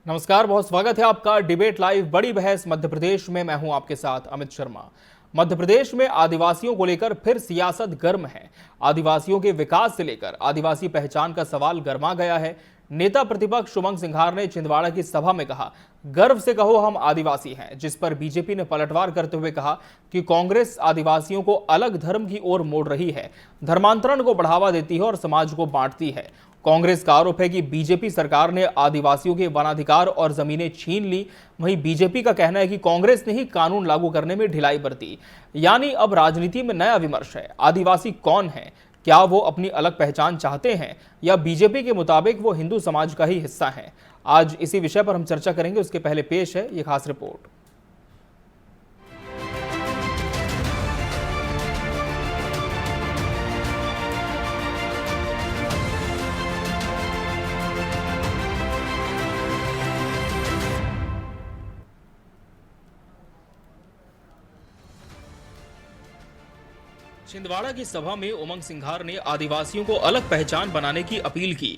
नमस्कार, बहुत स्वागत है आपका डिबेट लाइव बड़ी बहस मध्य प्रदेश में। मैं हूं आपके साथ अमित शर्मा। मध्य प्रदेश में आदिवासियों को लेकर फिर सियासत गर्म है। आदिवासियों के विकास से लेकर आदिवासी पहचान का सवाल गर्मा गया है। नेता प्रतिपक्ष उमंग सिंघार ने छिंदवाड़ा की सभा में कहा, गर्व से कहो हम आदिवासी हैं, जिस पर बीजेपी ने पलटवार करते हुए कहा कि कांग्रेस आदिवासियों को अलग धर्म की ओर मोड़ रही है, धर्मांतरण को बढ़ावा देती है और समाज को बांटती है। कांग्रेस का आरोप है कि बीजेपी सरकार ने आदिवासियों के वनाधिकार और जमीनें छीन ली। वहीं बीजेपी का कहना है कि कांग्रेस ने ही कानून लागू करने में ढिलाई बरती। यानी अब राजनीति में नया विमर्श है। आदिवासी कौन है? क्या वो अपनी अलग पहचान चाहते हैं या बीजेपी के मुताबिक वो हिंदू समाज का ही हिस्सा है? आज इसी विषय पर हम चर्चा करेंगे। उसके पहले पेश है ये खास रिपोर्ट। छिंदवाड़ा की सभा में उमंग सिंघार ने आदिवासियों को अलग पहचान बनाने की अपील की।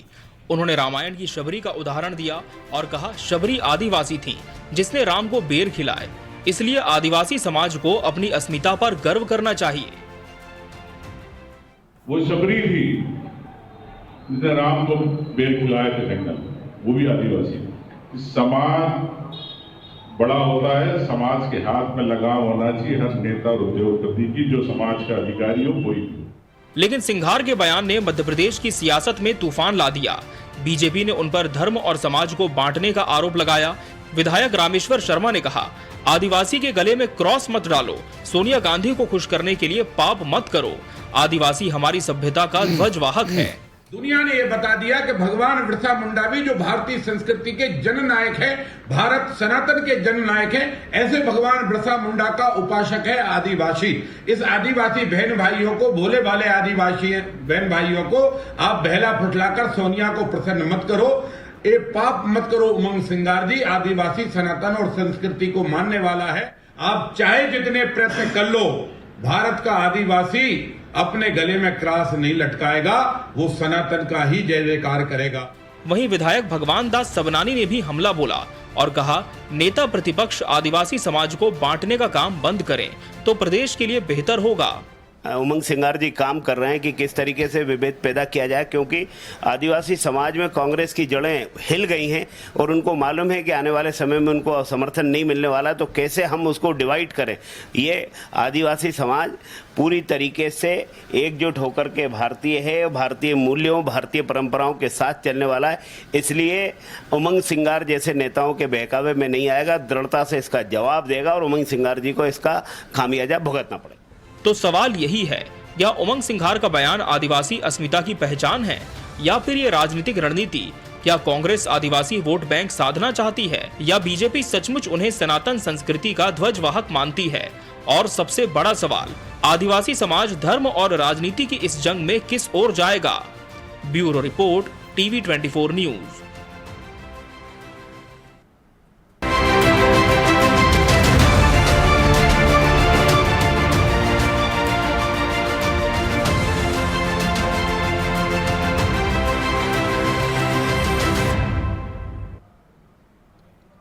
उन्होंने रामायण की शबरी का उदाहरण दिया और कहा, शबरी आदिवासी थी जिसने राम को बेर खिलाए, इसलिए आदिवासी समाज को अपनी अस्मिता पर गर्व करना चाहिए। वो शबरी थी जिसने राम को बेर खिलाए थे जंगल, वो भी आदिवासी थी। समाज बड़ा होता है, समाज के हाथ में लगाम होना चाहिए हर नेता और उद्योगपति की, जो समाज का अधिकारी हो कोई भी। लेकिन सिंघार के बयान ने मध्य प्रदेश की सियासत में तूफान ला दिया। बीजेपी ने उन पर धर्म और समाज को बांटने का आरोप लगाया। विधायक रामेश्वर शर्मा ने कहा, आदिवासी के गले में क्रॉस मत डालो, सोनिया गांधी को खुश करने के लिए पाप मत करो। आदिवासी हमारी सभ्यता का ध्वजवाहक है। दुनिया ने यह बता दिया कि भगवान बिरसा मुंडा भी जो भारतीय संस्कृति के जननायक है, भारत सनातन के जननायक है, ऐसे भगवान बिरसा मुंडा का उपासक है आदिवासी। इस आदिवासी बहन भाइयों को, भोले भाले आदिवासी बहन भाइयों को आप बहला फुसलाकर सोनिया को प्रसन्न मत करो, ये पाप मत करो। उमंग सिंघार जी आदिवासी सनातन और संस्कृति को मानने वाला है। आप चाहे जितने प्रयत्न कर लो, भारत का आदिवासी अपने गले में क्रॉस नहीं लटकाएगा, वो सनातन का ही जय जयकार करेगा। वहीं विधायक भगवान दास सबनानी ने भी हमला बोला और कहा, नेता प्रतिपक्ष आदिवासी समाज को बांटने का काम बंद करें तो प्रदेश के लिए बेहतर होगा। उमंग सिंघार जी काम कर रहे हैं कि किस तरीके से विभेद पैदा किया जाए, क्योंकि आदिवासी समाज में कांग्रेस की जड़ें हिल गई हैं और उनको मालूम है कि आने वाले समय में उनको समर्थन नहीं मिलने वाला, तो कैसे हम उसको डिवाइड करें। ये आदिवासी समाज पूरी तरीके से एकजुट होकर के भारतीय है, भारतीय मूल्यों, भारतीय परंपराओं के साथ चलने वाला है। इसलिए उमंग सिंघार जैसे नेताओं के बहकावे में नहीं आएगा, दृढ़ता से इसका जवाब देगा और उमंग सिंघार जी को इसका खामियाजा भुगतना पड़ेगा। तो सवाल यही है, क्या उमंग सिंघार का बयान आदिवासी अस्मिता की पहचान है या फिर ये राजनीतिक रणनीति? क्या कांग्रेस आदिवासी वोट बैंक साधना चाहती है या बीजेपी सचमुच उन्हें सनातन संस्कृति का ध्वजवाहक मानती है? और सबसे बड़ा सवाल, आदिवासी समाज धर्म और राजनीति की इस जंग में किस ओर जाएगा? Bureau report, TV 24 news.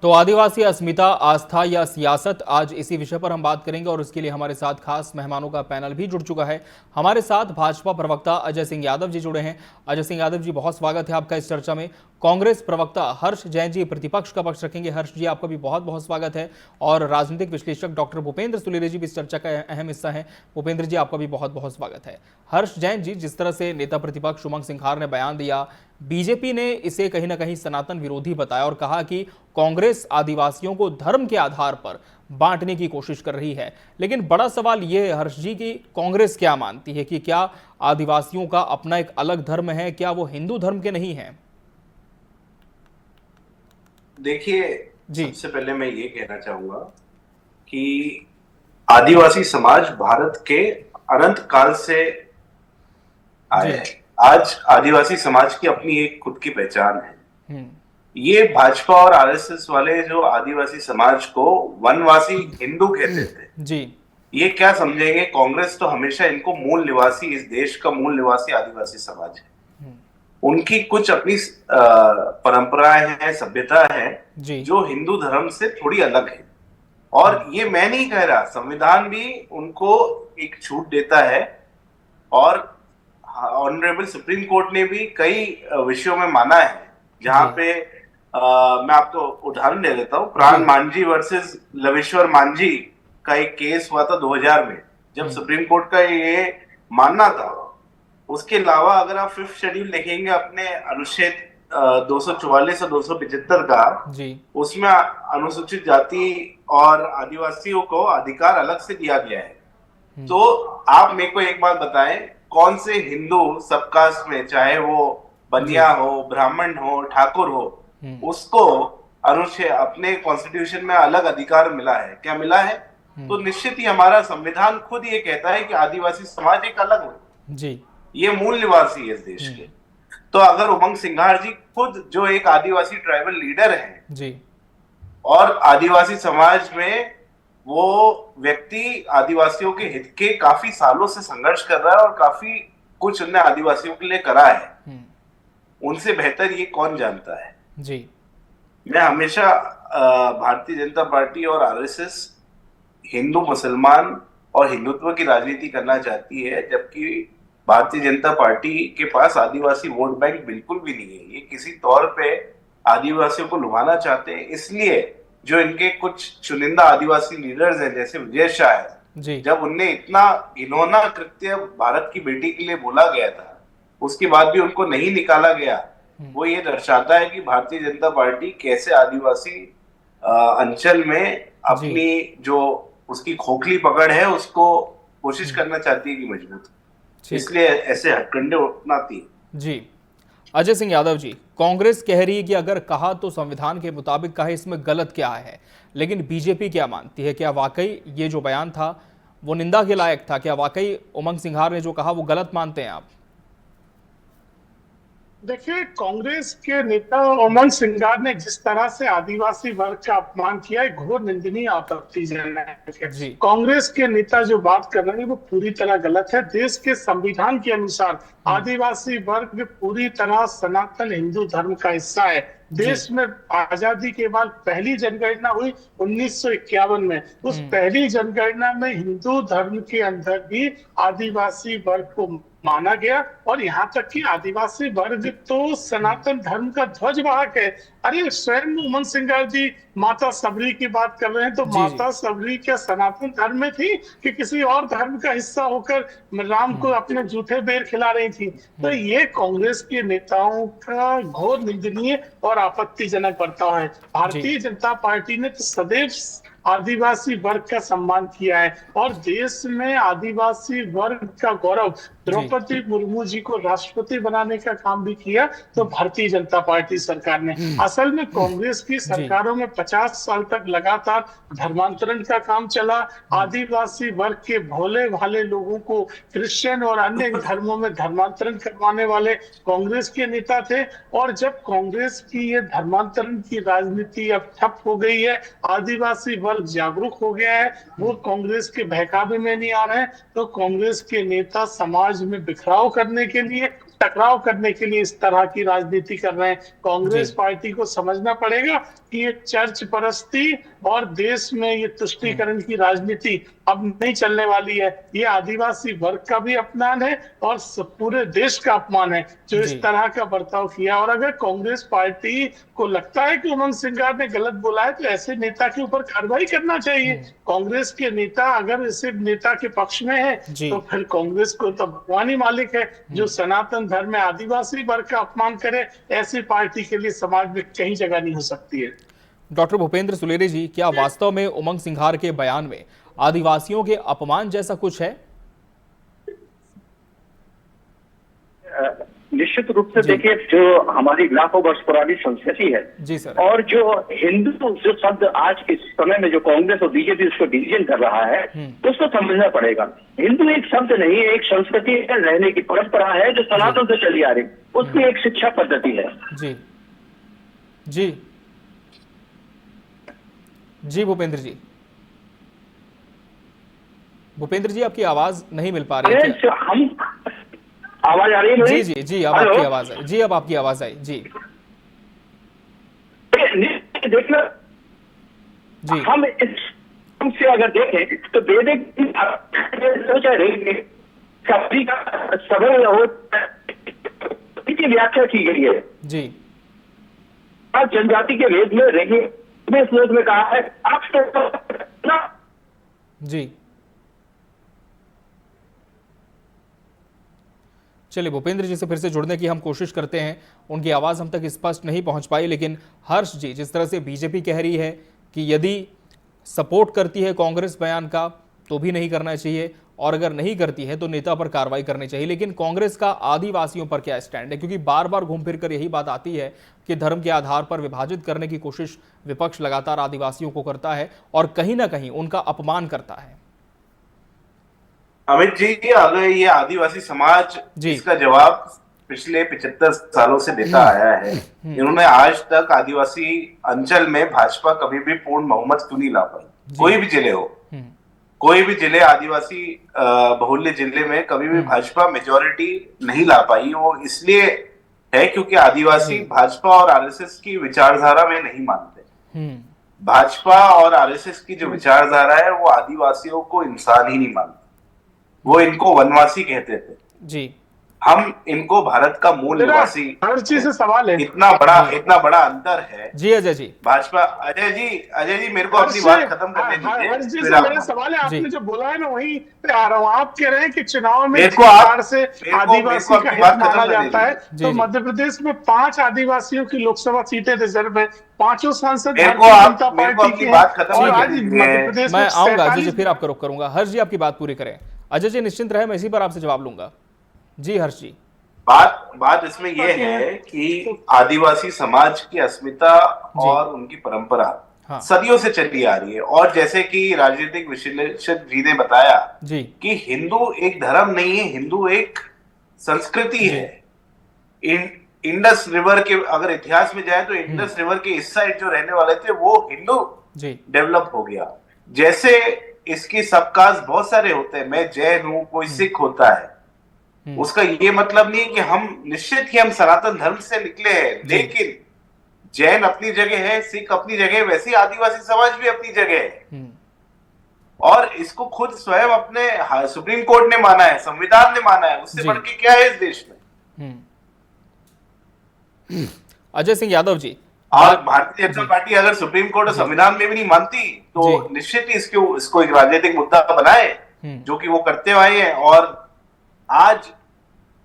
तो आदिवासी अस्मिता, आस्था या सियासत, आज इसी विषय पर हम बात करेंगे और उसके लिए हमारे साथ खास मेहमानों का पैनल भी जुड़ चुका है। हमारे साथ भाजपा प्रवक्ता अजय सिंह यादव जी जुड़े हैं। अजय सिंह यादव जी, बहुत स्वागत है आपका इस चर्चा में। कांग्रेस प्रवक्ता हर्ष जैन जी प्रतिपक्ष का पक्ष रखेंगे। हर्ष जी, आपका भी बहुत बहुत स्वागत है। और राजनीतिक विश्लेषक डॉक्टर भूपेंद्र सुलेरे जी भी इस चर्चा का अहम हिस्सा है। भूपेंद्र जी, आपका भी बहुत बहुत स्वागत है। हर्ष जैन जी, जिस तरह से नेता प्रतिपक्ष उमंग सिंघार ने बयान दिया, बीजेपी ने इसे कहीं ना कहीं सनातन विरोधी बताया और कहा कि कांग्रेस आदिवासियों को धर्म के आधार पर बांटने की कोशिश कर रही है। लेकिन बड़ा सवाल यह है हर्ष जी कि कांग्रेस क्या मानती है कि क्या आदिवासियों का अपना एक अलग धर्म है? क्या वो हिंदू धर्म के नहीं है? देखिए, सबसे पहले मैं ये कहना चाहूंगा कि आदिवासी समाज भारत के अनंत काल से आया है। आज आदिवासी समाज की अपनी एक खुद की पहचान है। ये भाजपा और आरएसएस वाले जो आदिवासी समाज को वनवासी हिंदू कहते थे जी, ये क्या समझेंगे? कांग्रेस तो हमेशा इनको मूल निवासी, इस देश का मूल निवासी आदिवासी समाज है। उनकी कुछ अपनी परंपराएं हैं, सभ्यता है जी जो हिंदू धर्म से थोड़ी अलग है। और ये मैं नहीं कह रहा, संविधान भी उनको एक छूट देता है। और ऑनरेबल सुप्रीम कोर्ट ने भी कई विषयों में माना है, जहां जी। पे मैं आपको उदाहरण दे देता हूँ। प्राण मांझी वर्सेस लवेश्वर मांझी का एक केस हुआ था 2000 में, जब सुप्रीम कोर्ट का ये मानना था। उसके अलावा अगर आप 5th शेड्यूल देखेंगे अपने अनुच्छेद 244 और 275 का, जी उसमें अनुसूचित जाति और आदिवासियों को अधिकार अलग से दिया गया है। तो आप मेरे को एक बात बताएं, कौन से हिंदू सबकास्ट में, चाहे वो बनिया हो, ब्राह्मण हो, ठाकुर हो, उसको अनुच्छेद अपने कॉन्स्टिट्यूशन में अलग अधिकार मिला है? क्या मिला है? तो निश्चित ही हमारा संविधान खुद ये कहता है कि आदिवासी समाज एक अलग हो, जी ये मूल निवासी है इस देश के। तो अगर उमंग सिंघार जी खुद जो एक आदिवासी ट्राइबल लीडर हैं जी और आदिवासी समाज में वो व्यक्ति आदिवासियों के हित के काफी सालों से संघर्ष कर रहा है और काफी कुछ उन्होंने आदिवासियों के लिए करा है, उनसे बेहतर ये कौन जानता है? जी मैं हमेशा भारतीय जनता पार्टी और आरएसएस हिंदू मुसलमान और हिंदुत्व की राजनीति करना चाहती है, जबकि भारतीय जनता पार्टी के पास आदिवासी वोट बैंक बिल्कुल भी नहीं है। ये किसी तौर पे आदिवासियों को लुभाना चाहते हैं। इसलिए जो इनके कुछ चुनिंदा आदिवासी लीडर्स हैं, जैसे विजय शाह, जब उनने इतना घिनौना कृत्य भारत की बेटी के लिए बोला गया था, उसके बाद भी उनको नहीं निकाला गया। वो ये दर्शाता है कि भारतीय जनता पार्टी कैसे आदिवासी अंचल में अपनी जो उसकी खोखली पकड़ है उसको कोशिश करना चाहती है कि मजबूत, इसलिए ऐसे हथकंडे अपनाती है। जी अजय सिंह यादव जी, कांग्रेस कह रही है कि अगर कहा तो संविधान के मुताबिक कहा, इसमें गलत क्या है? लेकिन बीजेपी क्या मानती है? क्या वाकई ये जो बयान था वो निंदा के लायक था? क्या वाकई उमंग सिंघार ने जो कहा वो गलत मानते हैं आप? देखिए, कांग्रेस के नेता उमंग सिंघार ने जिस तरह से आदिवासी वर्ग का अपमान किया है, घोर निंदनीय, आपत्तिजनक है। कांग्रेस के नेता जो बात कर रहे हैं वो पूरी तरह गलत है। देश के संविधान के अनुसार आदिवासी वर्ग पूरी तरह सनातन हिंदू धर्म का हिस्सा है। देश में आजादी के बाद पहली जनगणना हुई 1951 में। उस पहली जनगणना में हिंदू धर्म के अंदर भी आदिवासी वर्ग को माना गया, और यहाँ तक कि आदिवासी वर्ग तो सनातन धर्म का ध्वजवाहक है। अरे स्वयं उमंग सिंघार जी माता सबरी की बात कर रहे हैं, तो माता सबरी क्या सनातन धर्म में थी कि किसी और धर्म का हिस्सा होकर राम को अपने जूठे बेर खिला रही थी? तो ये कांग्रेस के नेताओं का घोर निंदनीय और आपत्तिजनक बर्ताव है। भारतीय जनता पार्टी ने तो सदैव आदिवासी वर्ग का सम्मान किया है, और देश में आदिवासी वर्ग का गौरव, द्रौपदी मुर्मू जी को राष्ट्रपति बनाने का काम भी किया तो भारतीय जनता पार्टी सरकार ने। असल में कांग्रेस की सरकारों में 50 साल तक लगातार धर्मांतरण का काम चला। आदिवासी वर्ग के भोले भाले लोगों को क्रिश्चियन और अन्य धर्मों में धर्मांतरण करवाने वाले कांग्रेस के नेता थे। और जब कांग्रेस की ये धर्मांतरण की राजनीति अब ठप हो गई है, आदिवासी वर्ग जागरूक हो गया है, वो कांग्रेस के बहकावे में नहीं आ रहे हैं, तो कांग्रेस के नेता समाज में बिखराव करने के लिए, टकराव करने के लिए इस तरह की राजनीति कर रहे हैं। कांग्रेस पार्टी को समझना पड़ेगा कि ये चर्च परस्ती और देश में ये तुष्टीकरण की राजनीति अब नहीं चलने वाली है। ये आदिवासी वर्ग का भी अपमान है और पूरे देश का अपमान है जो इस तरह का बर्ताव किया। और अगर कांग्रेस पार्टी को लगता है कि उमंग सिंघार ने गलत बोला है, तो ऐसे नेता के ऊपर कार्रवाई करना चाहिए। कांग्रेस के नेता अगर ऐसे नेता के पक्ष में है तो फिर कांग्रेस को तो भगवान ही मालिक है। जो सनातन धर्म में आदिवासी वर्ग का अपमान करे, ऐसी पार्टी के लिए समाज में कहीं जगह नहीं हो सकती है। डॉक्टर भूपेंद्र सुलेरे जी, क्या वास्तव में उमंग सिंघार के बयान में आदिवासियों के अपमान जैसा कुछ है? निश्चित रूप से देखिए, जो हमारी लाखों वर्ष पुरानी संस्कृति है जी सर, और जो हिंदू जो शब्द आज के समय में जो कांग्रेस और बीजेपी उसको डिवीजन कर रहा है, तो उसको समझना पड़ेगा। हिंदू एक शब्द नहीं है, एक संस्कृति है, रहने की परंपरा है जो सनातन से चली आ रही, उसकी एक शिक्षा पद्धति है। जी जी जी भूपेंद्र जी, भूपेंद्र जी आपकी आवाज नहीं मिल पा रही है। आवाज आ रही है मेरी? जी अब आपकी आवाज आई। जी अब आपकी आवाज आई। जी देखना जी हम से अगर देखें तो वैदिक सभी का सबल हो की व्याख्या की गई है। जी आज जनजाति के वेद में रही में श्लोक में कहा है आप जी। चलिए भूपेंद्र जी से फिर से जुड़ने की हम कोशिश करते हैं, उनकी आवाज़ हम तक स्पष्ट नहीं पहुंच पाई। लेकिन हर्ष जी, जिस तरह से बीजेपी कह रही है कि यदि सपोर्ट करती है कांग्रेस बयान का तो भी नहीं करना चाहिए, और अगर नहीं करती है तो नेता पर कार्रवाई करनी चाहिए, लेकिन कांग्रेस का आदिवासियों पर क्या स्टैंड है? क्योंकि बार बार घूम फिर कर यही बात आती है कि धर्म के आधार पर विभाजित करने की कोशिश विपक्ष लगातार आदिवासियों को करता है और कहीं ना कहीं उनका अपमान करता है। अमित जी, अगर ये आदिवासी समाज इसका जवाब पिछले 75 सालों से देता आया है। इन्होंने आज तक आदिवासी अंचल में भाजपा कभी भी पूर्ण बहुमत क्यों नहीं ला पाई? कोई भी जिले हो, कोई भी जिले आदिवासी बहुल्य जिले में कभी भी भाजपा मेजोरिटी नहीं ला पाई। वो इसलिए है क्योंकि आदिवासी भाजपा और आरएसएस की विचारधारा में नहीं मानते। भाजपा और आरएसएस की जो विचारधारा है वो आदिवासियों को इंसान ही नहीं मानती, वो इनको वनवासी कहते थे जी। हम इनको भारत का मूल निवासी। हर चीज से सवाल है। इतना बड़ा अंतर है जी। अजय जी, भाजपा अजय जी मेरे को अपनी बात खत्म करने दीजिए। हर चीज से मेरा सवाल है, आपने जो बोला है ना वहीं पे आ रहा हूँ। आप कह रहे हैं कि चुनाव में से आदिवासी का हित माना जाता है, तो मध्य प्रदेश में 5 आदिवासियों की लोकसभा सीटें रिजर्व है, 5 सांसद भारतीय जनता पार्टी के हैं। और आज मध्य प्रदेश में मैं आऊंगा अजय जी, फिर आपका रुख करूंगा। हर्ष जी आपकी बात पूरी करें। अजय जी निश्चिंत रहे, मैं इसी पर आपसे जवाब लूंगा। जी हर्ष जी। बात इसमें यह है कि आदिवासी समाज की अस्मिता और उनकी परंपरा सदियों से चली आ रही है। और जैसे कि राजनीतिक विश्लेषक जी ने बताया कि हिंदू एक धर्म नहीं है, हिंदू एक संस्कृति है। इंडस रिवर के अगर इतिहास में जाए तो इंडस रिवर के इस साइड जो रहने वाले थे वो हिंदू डेवलप हो गया। जैसे इसकी सबकास्ट बहुत सारे होते हैं, मैं जैन हूं, कोई सिख होता है, उसका ये मतलब नहीं कि हम निश्चित ही हम सनातन धर्म से निकले हैं। लेकिन जैन अपनी जगह है, सिख अपनी जगह, वैसे आदिवासी समाज भी अपनी जगह है। और इसको खुद स्वयं अपने सुप्रीम कोर्ट ने माना है, संविधान ने माना है। उससे बढ़ के क्या है इस देश में? अजय सिंह यादव जी, और भारतीय जनता पार्टी अगर सुप्रीम कोर्ट और संविधान में भी नहीं मानती तो निश्चित ही इसको एक राजनीतिक मुद्दा बनाए, जो कि वो करते आए हैं। और आज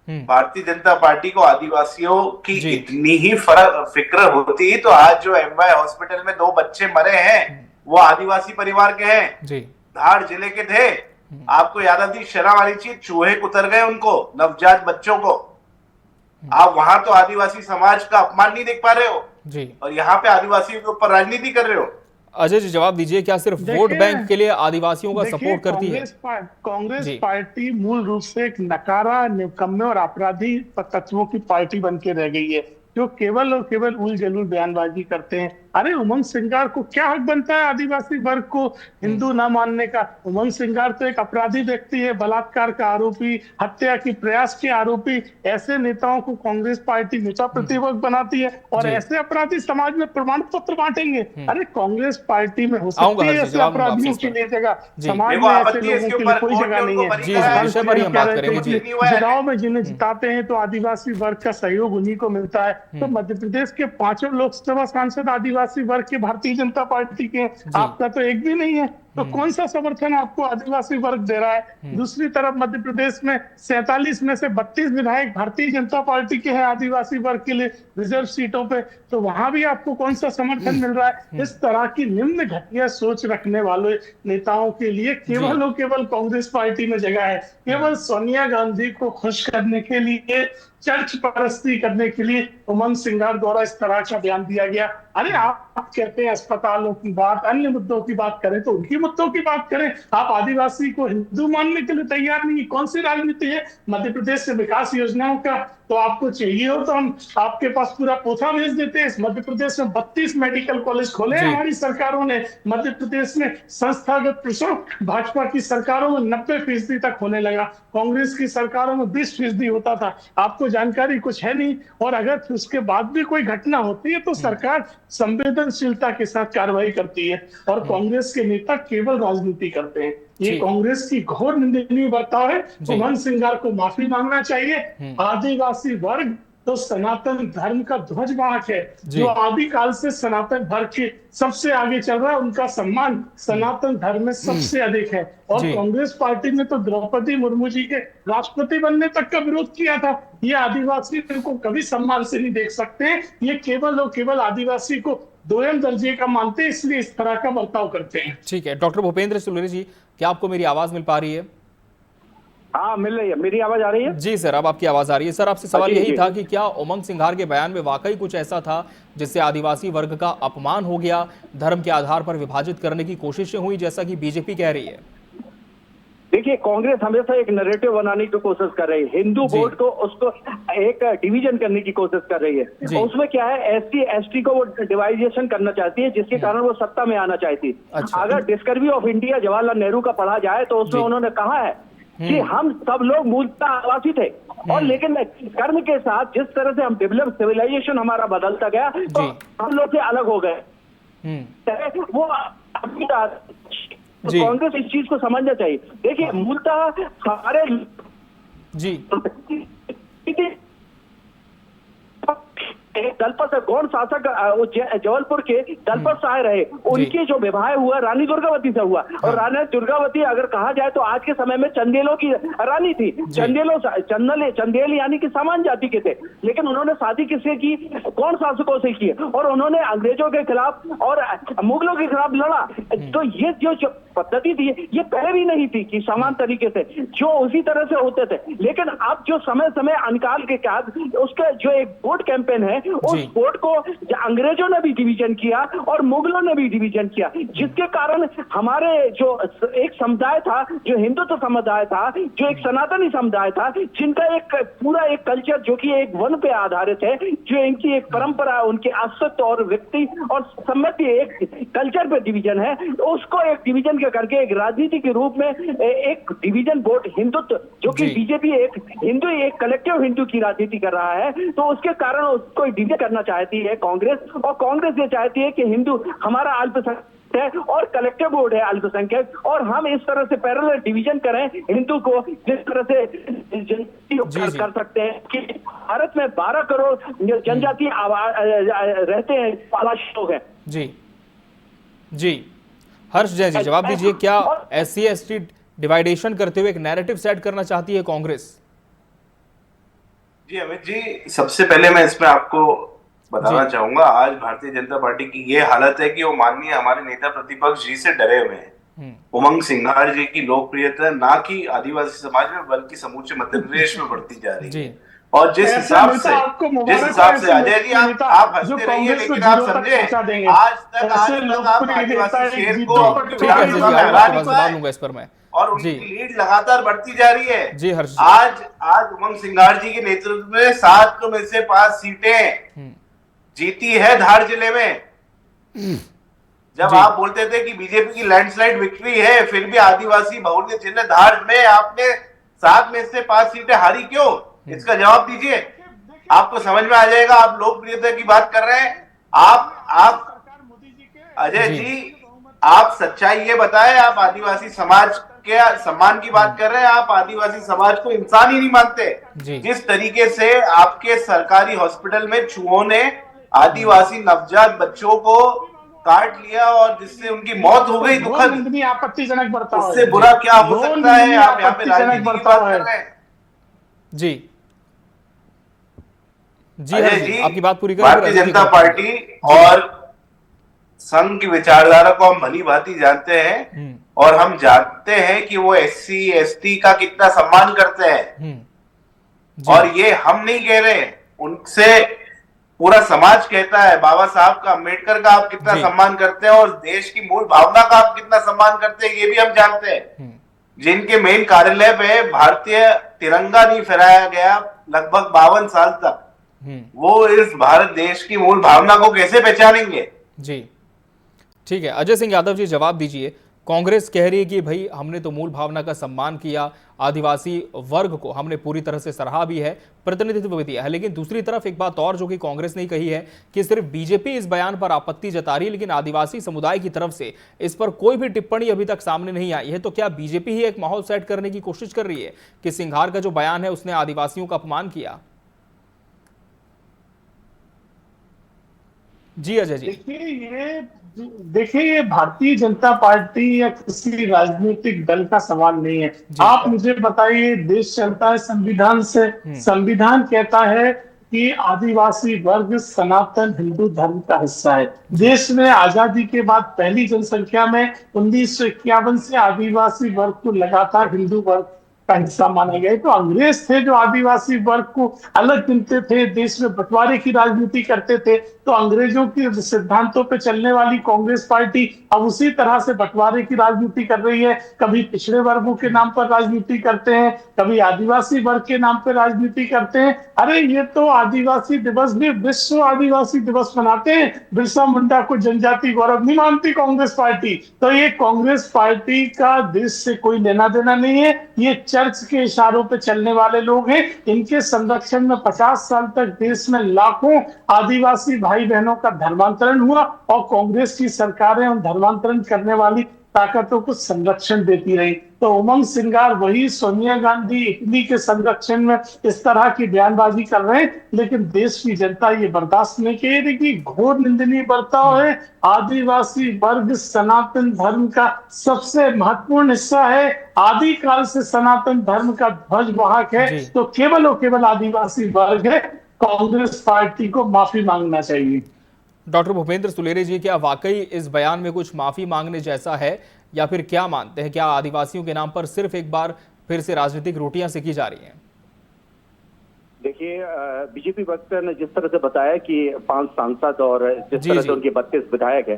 भारतीय जनता पार्टी को आदिवासियों की इतनी ही फिक्र होती तो आज जो एमवाय हॉस्पिटल में 2 बच्चे मरे हैं वो आदिवासी परिवार के हैं, धार जिले के थे। आपको याद आती शर्म वाली चीज, चूहे कुतर गए उनको, नवजात बच्चों को। आप वहां तो आदिवासी समाज का अपमान नहीं देख पा रहे हो और यहाँ पे आदिवासियों के ऊपर राजनीति कर रहे हो। अजय जी जवाब दीजिए, क्या सिर्फ वोट बैंक के लिए आदिवासियों का सपोर्ट करती है? कांग्रेस पार्टी मूल रूप से एक नकारा, निकम्मे और अपराधी तत्वों की पार्टी बन के रह गई है, जो केवल और केवल उल जलूल बयानबाजी करते हैं। अरे उमंग सिंगार को क्या हक बनता है आदिवासी वर्ग को हिंदू ना मानने का? उमंग सिंगार तो एक अपराधी व्यक्ति है, बलात्कार का आरोपी, हत्या की प्रयास के आरोपी। ऐसे नेताओं को कांग्रेस पार्टी नेता प्रतिपक्ष बनाती है और ऐसे अपराधी समाज में प्रमाण पत्र बांटेंगे। अरे कांग्रेस पार्टी में हो सकती है ऐसे अपराधियों की लिए जगह, समाज में ऐसे लोगों के लिए कोई जगह नहीं है। चुनाव में जिन्हें जिताते हैं तो आदिवासी वर्ग का सहयोग उन्हीं को मिलता है। तो मध्य प्रदेश के 5 लोकसभा सांसद आदिवासी वर्ग के भारतीय जनता पार्टी के, आपका तो एक भी नहीं है। तो कौन सा समर्थन आपको आदिवासी वर्ग दे रहा है? दूसरी तरफ मध्य प्रदेश में 47 में से 32 विधायक भारतीय जनता पार्टी के हैं आदिवासी वर्ग के लिए रिजर्व सीटों पे, तो वहां भी आपको कौन सा समर्थन मिल रहा है? इस तरह की निम्न घटिया सोच रखने वाले नेताओं के लिए केवल और केवल कांग्रेस पार्टी में जगह है। केवल सोनिया गांधी को खुश करने के लिए, चर्च परस्ती करने के लिए उमंग सिंगार द्वारा इस तरह का बयान दिया गया। अरे आप कहते हैं अस्पतालों की बात, अन्य मुद्दों की बात करें तो उनकी मुद्दों की बात करें। आप आदिवासी को हिंदू मानने के लिए तैयार नहीं, कौन सी राजनीति है? मध्य प्रदेश से विकास योजनाओं का तो आपको चाहिए हो तो हम आपके पास पूरा पोथा भेज देते हैं। मध्य प्रदेश में 32 मेडिकल कॉलेज खोले हमारी सरकारों ने। मध्य प्रदेश में संस्थागत प्रसव भाजपा की सरकारों में 90% तक होने लगा, कांग्रेस की सरकारों में 20% होता था। आपको जानकारी कुछ है नहीं, और अगर उसके बाद भी कोई घटना होती है तो सरकार संवेदनशीलता के साथ कार्रवाई करती है, और कांग्रेस के नेता केवल राजनीति करते हैं। ये कांग्रेस की घोर निंदनीय बर्ताव है। उमंग सिंगार को माफी मांगना चाहिए। आदिवासी वर्ग तो सनातन धर्म का ध्वजवाहक है, जो आदिकाल से सनातन धर्म के सबसे आगे चल रहा है। उनका सम्मान सनातन धर्म में सबसे अधिक है। और कांग्रेस पार्टी ने तो द्रौपदी मुर्मू जी के राष्ट्रपति बनने तक का विरोध किया था। ये आदिवासी को कभी सम्मान से नहीं देख सकते। ये केवल और केवल आदिवासी को दोयम दर्जे का मानते हैं, इसलिए इस तरह का बर्ताव करते हैं। ठीक है, डॉक्टर भूपेंद्र सुलेरी जी, क्या आपको मेरी आवाज मिल पा रही है? हाँ, मिल रही है। मेरी आवाज आ रही है? जी सर, अब आपकी आवाज आ रही है। सर, आपसे सवाल यही था कि क्या उमंग सिंघार के बयान में वाकई कुछ ऐसा था जिससे आदिवासी वर्ग का अपमान हो गया, धर्म के आधार पर विभाजित करने की कोशिशें हुई, जैसा कि बीजेपी कह रही है? देखिए, कांग्रेस हमेशा एक नैरेटिव बनाने की कोशिश कर रही है। हिंदू वोट को उसको एक डिवीजन करने की कोशिश कर रही है। और उसमें क्या है, एससी एसटी को वो डिवाइडेशन करना चाहती है, जिसके कारण वो सत्ता में आना चाहती है। अगर discovery of India Jawaharlal Nehru का पढ़ा जाए तो उसमें उन्होंने कहा है कि हम सब लोग मूलतः आदिवासी थे, और लेकिन कर्म के साथ जिस तरह से हम डेवलप सिविलाइजेशन हमारा बदलता गया तो हम लोग से अलग हो गए। वो तो कांग्रेस इस चीज को समझना चाहिए। देखिए, मूलतः हमारे दलपत से गौड़ शासक जबलपुर के दलपत शाह रहे, उनके जो विवाह हुआ रानी दुर्गावती से हुआ। और रानी दुर्गावती अगर कहा जाए तो आज के समय में चंदेलों की रानी थी। चंदेल यानी कि सामान्य जाति के थे, लेकिन उन्होंने शादी किससे की? गौड़ शासकों से की, और उन्होंने अंग्रेजों के खिलाफ और मुगलों के खिलाफ लड़ा। तो ये जो पद्धति थी ये पहले भी नहीं थी कि समान तरीके से जो उसी तरह से होते थे। लेकिन अब जो समय समय अनकाल के बाद उसका जो एक वोट कैंपेन है, उस वोट को अंग्रेजों ने भी डिवीजन किया और मुगलों ने भी डिवीजन किया, जिसके कारण हमारे जो एक समुदाय था, जो हिंदुत्व समुदाय था, जो एक सनातनी समुदाय था, जिनका एक पूरा एक कल्चर जो कि एक वन पे आधारित है, जो इनकी एक परंपरा, उनके अस्तित्व और व्यक्ति और सम्मति एक कल्चर पे डिवीजन है, उसको एक डिवीजन करके एक राजनीति के रूप में एक डिवीजन वोट हिंदुत्व, जो कि बीजेपी एक हिंदू, एक कलेक्टिव हिंदू की राजनीति कर रहा है, तो उसके कारण उसको डिवीजन करना चाहती है कांग्रेस। और कांग्रेस ये चाहती है कि हिंदू हमारा अल्पसंख्यक है और कलेक्टिव वोट है अल्पसंख्यक, और हम इस तरह से पैरेलल डिवीजन करें हिंदू को, जिस तरह से कर सकते हैं कि भारत में 12 करोड़ जनजाति रहते हैं, आवासी लोग हैं। जी हर्ष जय जी, जवाब दीजिए, क्या एससी एसटी डिवाइडेशन करते हुए एक नैरेटिव सेट करना चाहती है कांग्रेस? जी अमित जी, सबसे पहले मैं इसमें आपको बताना चाहूंगा, आज भारतीय जनता पार्टी की ये हालत है कि वो माननीय हमारे नेता प्रतिपक्ष जी से डरे हुए हैं। उमंग सिंघार जी की लोकप्रियता ना कि आदिवासी समाज में बल्कि समूचे मध्य प्रदेश में बढ़ती जा रही है। और जिस हिसाब से अजय जी आप हंसते रहिए, लेकिन आप समझे आज तक आप आदिवासी शेर को और उनकी लीड लगातार बढ़ती जा रही है। जी हर्ष, आज उमंग सिंघार जी के नेतृत्व में 7 में से 5 सीटें जीती है धार जिले में। जब आप बोलते थे कि बीजेपी की लैंडस्लाइड विक्ट्री है, फिर भी आदिवासी बहुल्य जिले धार में आपने 7 में से 5 सीटें हारी क्यों? इसका जवाब दीजिए, आपको समझ में आ जाएगा। आप लोकप्रियता की बात कर रहे हैं, आप अजय जी, आप सच्चाई ये बताएं, आप आदिवासी समाज के सम्मान की बात कर रहे हैं, आप आदिवासी समाज को इंसान ही नहीं मानते। जिस तरीके से आपके सरकारी हॉस्पिटल में चूहों ने आदिवासी नवजात बच्चों को काट लिया और जिससे उनकी मौत हो गई, दुखद, आपत्तिजनक बर्ताव, उससे बुरा क्या हो सकता है? आप यहाँ पे राजनीति की बात कर रहे हैं। जी अजय जी, आपकी बात पूरी करें। भारतीय जनता पार्टी और संघ की विचारधारा को हम भली भांति जानते हैं, और हम जानते हैं कि वो एससी एसटी का कितना सम्मान करते हैं। और ये हम नहीं कह रहे, उनसे पूरा समाज कहता है बाबा साहब का, अम्बेडकर का आप कितना सम्मान करते हैं और देश की मूल भावना का आप कितना सम्मान करते हैं, ये भी हम जानते हैं। जिनके मेन कार्यालय पे भारतीय तिरंगा नहीं फहराया गया लगभग 52 साल तक, वो इस भारत देश की मूल भावना को कैसे पहचानेंगे? जी ठीक है, अजय सिंह यादव जी जवाब दीजिए। कांग्रेस कह रही है कि भाई हमने तो मूल भावना का सम्मान किया, आदिवासी वर्ग को हमने पूरी तरह से सराहा भी है, प्रतिनिधित्व भी दिया है, लेकिन दूसरी तरफ एक बात और जो कि कांग्रेस ने कही है कि सिर्फ बीजेपी इस बयान पर आपत्ति जता रही है, लेकिन आदिवासी समुदाय की तरफ से इस पर कोई भी टिप्पणी अभी तक सामने नहीं आई है। तो क्या बीजेपी ही एक माहौल सेट करने की कोशिश कर रही है कि सिंघार का जो बयान है उसने आदिवासियों का अपमान किया? जी अजय जी। देखिए ये भारतीय जनता पार्टी या किसी राजनीतिक दल का सवाल नहीं है। आप मुझे बताइए, देश चलता है संविधान से, संविधान कहता है कि आदिवासी वर्ग सनातन हिंदू धर्म का हिस्सा है। देश में आजादी के बाद पहली जनसंख्या में 1951 से आदिवासी वर्ग को लगातार हिंदू वर्ग का हिस्सा माने गए। तो अंग्रेज थे जो आदिवासी वर्ग को अलग गिनते थे, देश में बंटवारे की राजनीति करते थे। तो अंग्रेजों के सिद्धांतों पे चलने वाली कांग्रेस पार्टी अब उसी तरह से बंटवारे की राजनीति कर रही है। कभी पिछड़े वर्गों के नाम पर राजनीति करते हैं, कभी आदिवासी वर्ग के नाम पर राजनीति करते हैं। अरे ये तो आदिवासी दिवस भी विश्व आदिवासी दिवस मनाते हैं, बिरसा मुंडा को जनजाति गौरव नहीं मानती कांग्रेस पार्टी। तो ये कांग्रेस पार्टी का देश से कोई लेना देना नहीं है, ये चर्च के इशारों पे चलने वाले लोग हैं। इनके संरक्षण में 50 साल तक देश में लाखों आदिवासी भाई बहनों का धर्मांतरण हुआ और कांग्रेस की सरकारें उन धर्मांतरण करने वाली ताकतों को संरक्षण देती रही। तो उमंग सिंगार वही सोनिया गांधी इटली के संरक्षण में इस तरह की बयानबाजी कर रहे हैं, लेकिन देश की जनता ये बर्दाश्त नहीं करेगी। घोर निंदनीय बर्ताव है। आदिवासी वर्ग सनातन धर्म का सबसे महत्वपूर्ण हिस्सा है, आदिकाल से सनातन धर्म का ध्वज वाहक है। तो केवल और केवल आदिवासी वर्ग है। कांग्रेस पार्टी को माफी मांगना चाहिए। डॉक्टर भूपेंद्र सुलेरी जी, क्या वाकई इस बयान में कुछ माफी मांगने जैसा है, या फिर क्या मानते हैं, क्या आदिवासियों के नाम पर सिर्फ एक बार फिर से राजनीतिक रोटियां सेकी जा रही हैं? देखिए, बीजेपी वक्ता ने जिस तरह से बताया कि 5 सांसद और जिस तरह से उनके 32 विधायक है,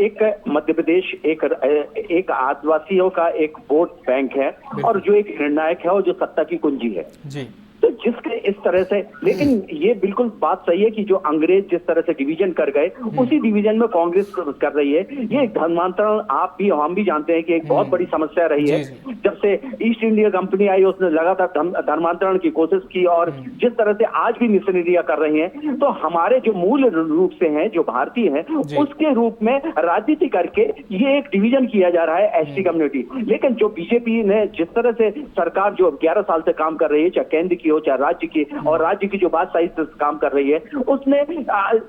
एक मध्य प्रदेश एक आदिवासियों का एक वोट बैंक है और जो एक निर्णायक है और जो सत्ता की कुंजी है जी। तो जिसके इस तरह से, लेकिन ये बिल्कुल बात सही है कि जो अंग्रेज जिस तरह से डिवीजन कर गए, उसी डिवीजन में कांग्रेस कर रही है। ये एक धर्मांतरण आप भी हम भी जानते हैं कि एक बहुत बड़ी समस्या रही है। जब से ईस्ट इंडिया कंपनी आई उसने लगातार धर्मांतरण की कोशिश की और जिस तरह से आज भी मिशनरियां कर रही हैं, तो हमारे जो मूल रूप से हैं, जो भारतीय हैं, उसके रूप में राजनीति करके ये एक डिवीजन किया जा रहा है एसटी कम्युनिटी। लेकिन जो बीजेपी ने जिस तरह से सरकार जो 11 साल से काम कर रही है, चाहे केंद्र की हो चाहे राज्य की, और राज्य की जो बादशाही से काम कर रही है, उसने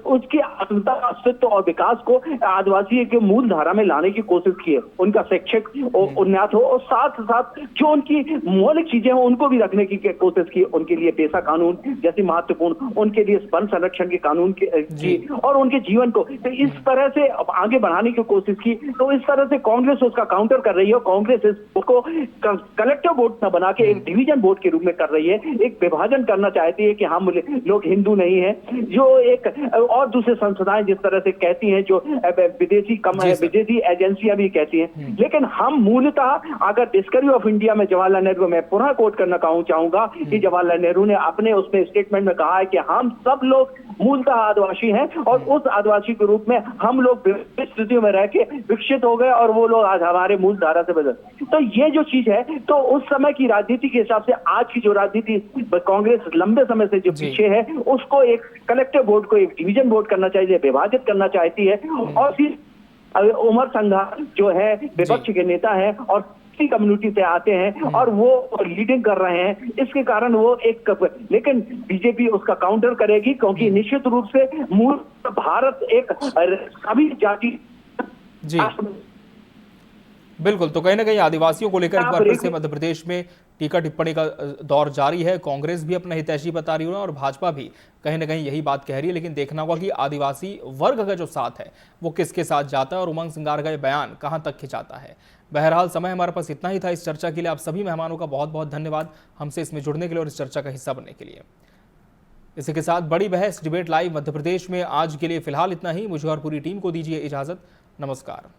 उसके अस्तित्व और विकास को आदिवासी के मूल धारा में लाने की कोशिश की है। उनका शैक्षिक उन्नत हो और साथ साथ जो उनकी मौलिक चीजें हैं उनको भी रखने की कोशिश की। उनके लिए पेशा कानून जैसी महत्वपूर्ण, उनके लिए वन संरक्षण के कानून की और उनके जीवन को तो इस तरह से आगे बढ़ाने की कोशिश की। तो इस तरह से कांग्रेस उसका काउंटर कर रही है। कांग्रेस इसको कलेक्टिव वोट न बना के एक डिवीजन वोट के रूप में कर रही है, एक विभाजन करना चाहती है कि हम लोग हिंदू नहीं है, जो एक और दूसरे संस्थाएं जिस तरह से कहती हैं, जो विदेशी एजेंसियां भी कहती हैं। लेकिन हम मूलतः अगर डिस्कवरी ऑफ इंडिया में जवाहरलाल नेहरू, मैं पुनः कोट करना चाहूंगा कि जवाहरलाल नेहरू ने अपने उसमें स्टेटमेंट में कहा है कि हम सब लोग मूलतः आदिवासी हैं और उस आदिवासी के रूप में हम लोग स्थितियों में रह के विकसित हो गए और वो लोग आज हमारे मूल धारा से बदल। तो ये जो चीज है, तो उस समय की राजनीति के हिसाब से आज की जो राजनीति कांग्रेस लंबे समय से जो पीछे है, उसको एक कलेक्टिव वोट को एक डिवीजन वोट करना चाहिए, विभाजित करना चाहती है। और फिर उमर संघार जो है विपक्ष के नेता है और कम्युनिटी से आते हैं और वो लीडिंग कर रहे हैं, इसके कारण वो एक, लेकिन बीजेपी उसका काउंटर करेगी क्योंकि निश्चित रूप से मूल भारत एक सभी जाति जी बिल्कुल। तो कहीं ना कहीं आदिवासियों को लेकर एक बार फिर से मध्य प्रदेश में टीका टिप्पणी का दौर जारी है। कांग्रेस भी अपना हितैषी बता रही है और भाजपा भी कहीं ना कहीं यही बात कह रही है, लेकिन देखना होगा कि आदिवासी वर्ग का जो साथ है वो किसके साथ जाता है और उमंग सिंगार का ये बयान कहां तक खिंचाता है। बहरहाल समय हमारे पास इतना ही था इस चर्चा के लिए। आप सभी मेहमानों का बहुत बहुत धन्यवाद हमसे इसमें जुड़ने के लिए और इस चर्चा का हिस्सा बनने के लिए। इसी के साथ बड़ी बहस डिबेट लाइव मध्य प्रदेश में आज के लिए फिलहाल इतना ही। मुझे और पूरी टीम को दीजिए इजाजत। नमस्कार।